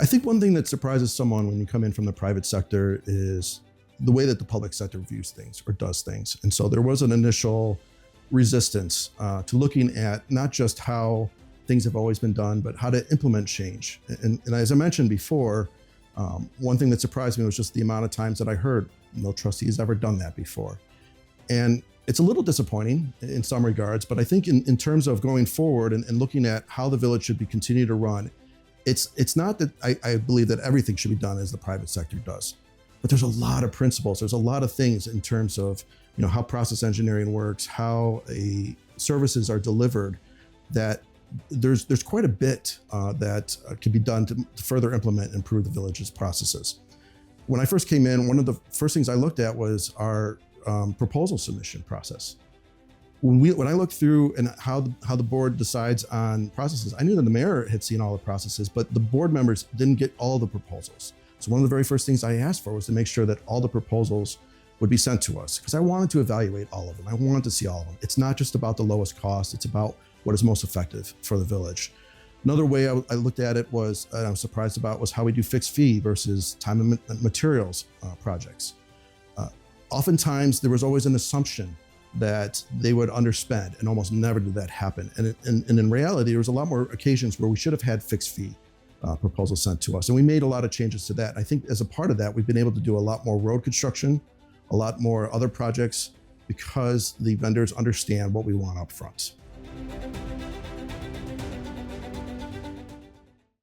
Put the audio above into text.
think one thing that surprises someone when you come in from the private sector is the way that the public sector views things or does things. And so there was an initial resistance to looking at not just how things have always been done, but how to implement change. And as I mentioned before, one thing that surprised me was just the amount of times that I heard no trustee has ever done that before. And it's a little disappointing in some regards, but I think in terms of going forward and looking at how the village should be continued to run, it's not that I believe that everything should be done as the private sector does, but there's a lot of principles. There's a lot of things in terms of how process engineering works, how services are delivered, that there's quite a bit that can be done to further implement and improve the village's processes. When I first came in, one of the first things I looked at was our proposal submission process. When I looked through and how the board decides on processes, I knew that the mayor had seen all the processes, but the board members didn't get all the proposals. So one of the very first things I asked for was to make sure that all the proposals would be sent to us, because I wanted to evaluate all of them. I wanted to see all of them. It's not just about the lowest cost, it's about what is most effective for the village. Another way I looked at it was, I was surprised about, was how we do fixed fee versus time and materials projects. Oftentimes there was always an assumption that they would underspend, and almost never did that happen. And in reality, there was a lot more occasions where we should have had fixed fee proposals sent to us. And we made a lot of changes to that. I think as a part of that, we've been able to do a lot more road construction, a lot more other projects, because the vendors understand what we want up front.